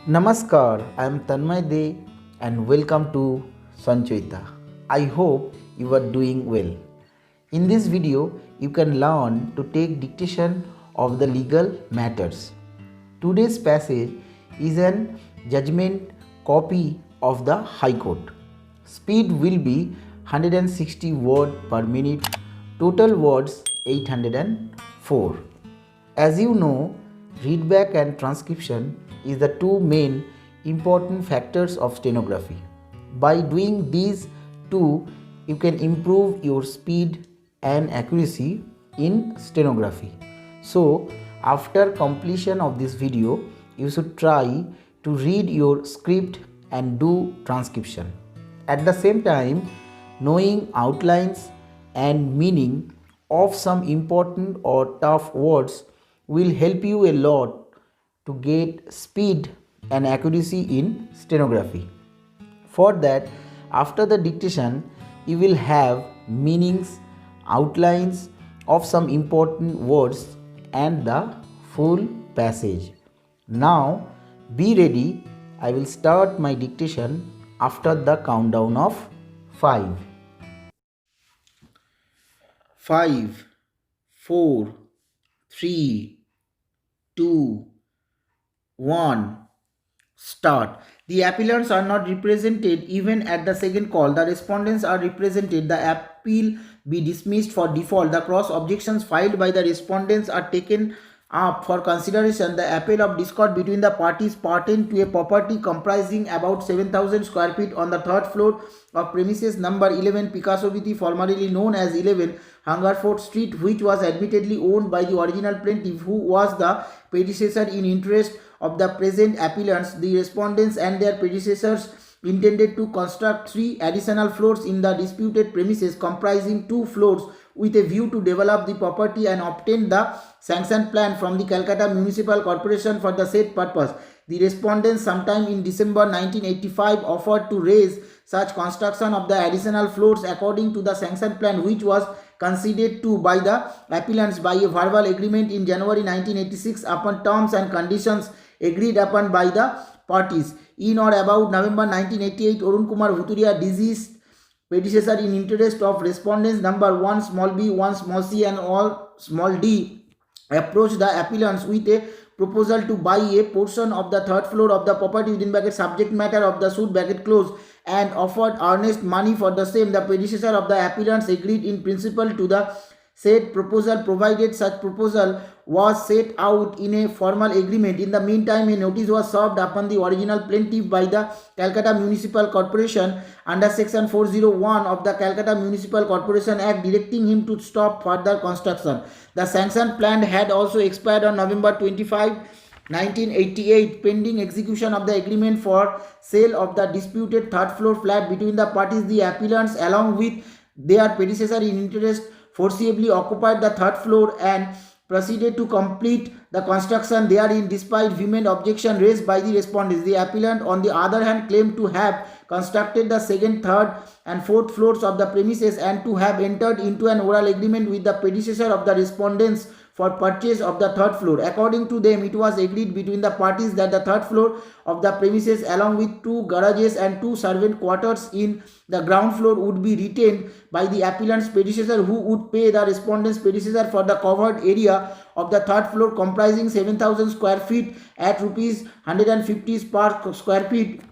Namaskar, I am Tanmay De and welcome to Sanchoita. I hope you are doing well. In this video, you can learn to take dictation of the legal matters. Today's passage is an judgment copy of the High Court. Speed will be 160 words per minute, total words 804. As you know, readback and transcription is the two main important factors of stenography. By doing these two, you can improve your speed and accuracy in stenography. So, after completion of this video, you should try to read your script and do transcription. At the same time, knowing outlines and meaning of some important or tough words will help you a lot to get speed and accuracy in stenography. For that, after the dictation, you will have meanings, outlines of some important words and the full passage. Now, be ready. I will start my dictation after the countdown of 5. 5, 4, 3, 2, 1. Start. The appellants are not represented even at the second call. The respondents are represented. The appeal be dismissed for default. The cross objections filed by the respondents are taken up for consideration. The appeal of discord between the parties pertain to a property comprising about 7,000 square feet on the third floor of premises number 11 Picasso Viti, formerly known as 11 Hungerford Street, which was admittedly owned by the original plaintiff, who was the predecessor in interest of the present appellants. The respondents and their predecessors intended to construct 3 additional floors in the disputed premises, comprising 2 floors, with a view to develop the property and obtain the sanction plan from the Calcutta Municipal Corporation for the said purpose. The respondents sometime in December 1985 offered to raise such construction of the additional floors according to the sanction plan, which was conceded to by the appellants by a verbal agreement in January 1986 upon terms and conditions agreed upon by the parties. In or about November 1988, Arun Kumar Bhuturia, deceased predecessor in interest of respondents number 1 small b, 1 small c and all small d, approached the appellants with a proposal to buy a portion of the third floor of the property within bracket subject matter of the suit bracket close, and offered earnest money for the same. The predecessor of the appellants agreed in principle to the said proposal, provided such proposal was set out in a formal agreement. In the meantime, a notice was served upon the original plaintiff by the Calcutta Municipal Corporation under section 401 of the Calcutta Municipal Corporation Act, directing him to stop further construction. The sanction plan had also expired on November 25, 1988, pending execution of the agreement for sale of the disputed third floor flat between the parties. The appellants, along with their predecessor in interest, forcibly occupied the third floor and proceeded to complete the construction therein, despite vehement objection raised by the respondents. The appellant, on the other hand, claimed to have constructed the second, third and fourth floors of the premises and to have entered into an oral agreement with the predecessor of the respondents for purchase of the third floor. According to them, it was agreed between the parties that the third floor of the premises, along with 2 garages and 2 servant quarters in the ground floor, would be retained by the appellant's predecessor, who would pay the respondent's predecessor for the covered area of the third floor, comprising 7,000 square feet at rupees 150 per square feet,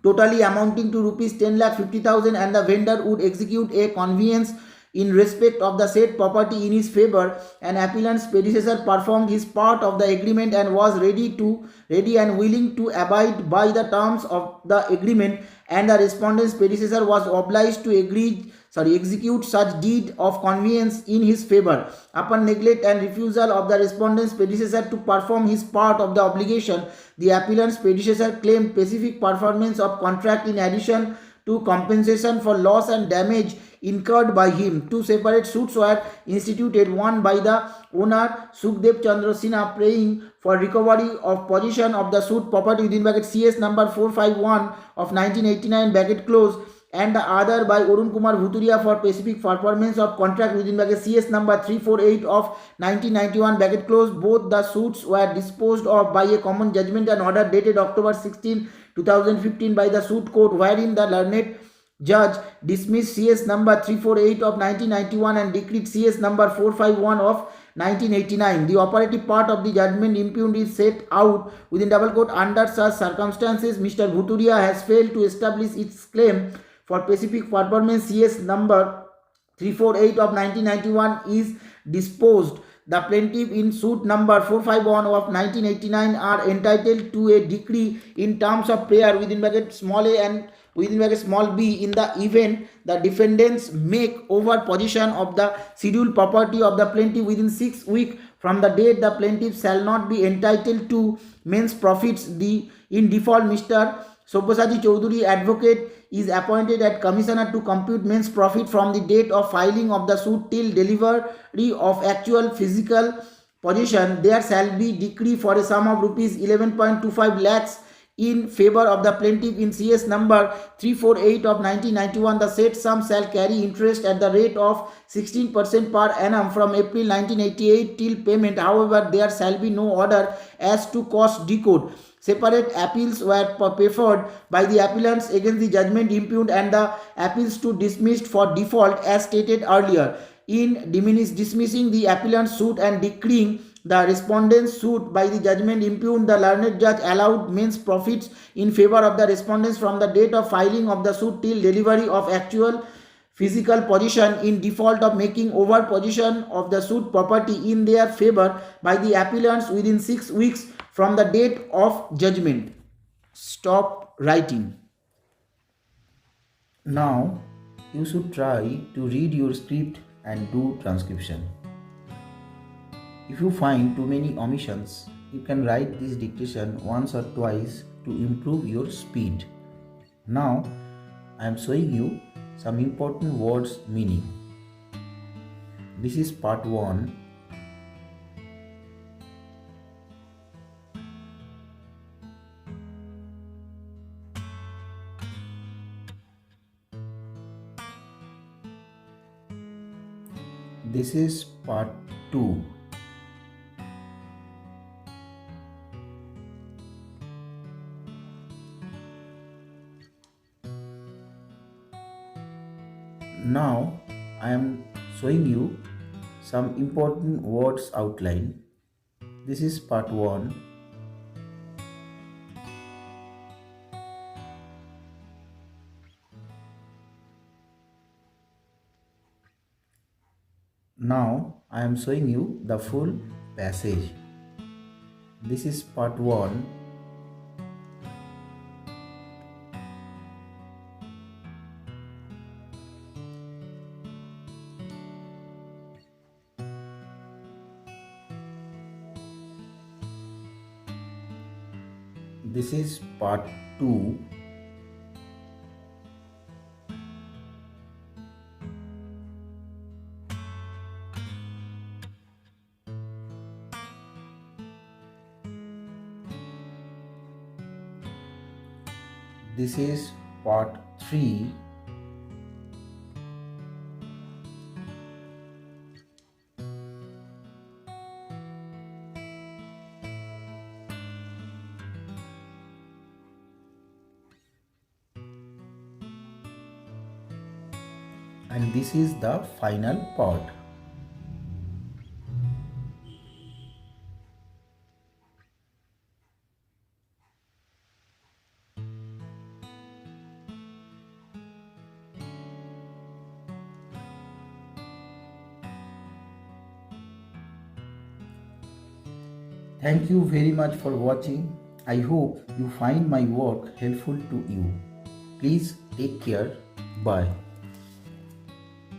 totally amounting to rupees 10,50,000, and the vendor would execute a conveyance in respect of the said property in his favor. An appellant's predecessor performed his part of the agreement and was ready and willing to abide by the terms of the agreement, and the respondent's predecessor was obliged to execute such deed of conveyance in his favor. Upon neglect and refusal of the respondent's predecessor to perform his part of the obligation, the appellant's predecessor claimed specific performance of contract in addition to compensation for loss and damage incurred by him. 2 separate suits were instituted, one by the owner Sukhdev Chandra Sinha, praying for recovery of possession of the suit property within bracket CS number 451 of 1989 bracket close, and the other by Arun Kumar Bhuturia for specific performance of contract within bracket CS number 348 of 1991 bracket close. Both the suits were disposed of by a common judgment and order dated October 16, 2015 by the suit court, wherein the learned judge dismissed CS number 348 of 1991 and decreed CS number 451 of 1989. The operative part of the judgment impugned is set out within double quote. Under such circumstances, Mr. Bhuturia has failed to establish its claim for specific performance. CS number 348 of 1991 is disposed. The plaintiff in suit number 451 of 1989 are entitled to a decree in terms of prayer within bracket small a and within bracket small b in the event the defendants make over possession of the scheduled property of the plaintiff within 6 weeks from the date. The plaintiff shall not be entitled to men's profits. In default, Mr. Sabyasachi Chowdhury, advocate, is appointed as commissioner to compute men's profit from the date of filing of the suit till delivery of actual physical possession. There shall be decree for a sum of rupees 11.25 lakhs in favor of the plaintiff in CS number 348 of 1991. The said sum shall carry interest at the rate of 16% per annum from April 1988 till payment. However, there shall be no order as to cost decode. Separate appeals were preferred by the appellants against the judgment impugned and the appeals to dismissed for default as stated earlier. In dismissing the appellant's suit and decreeing the respondent's suit by the judgment impugned, the learned judge allowed men's profits in favor of the respondents from the date of filing of the suit till delivery of actual physical possession, in default of making over possession of the suit property in their favor by the appellants within 6 weeks from the date of judgment. Stop writing. Now you should try to read your script and do transcription. If you find too many omissions, you can write this dictation once or twice to improve your speed. Now I am showing you some important words meaning. This is part 1. This is part 2. Now I am showing you some important words outline. This is part 1. Now I am showing you the full passage. This is part 1. This is part 2. This is part 3. And this is the final part. Thank you very much for watching. I hope you find my work helpful to you. Please take care. Bye.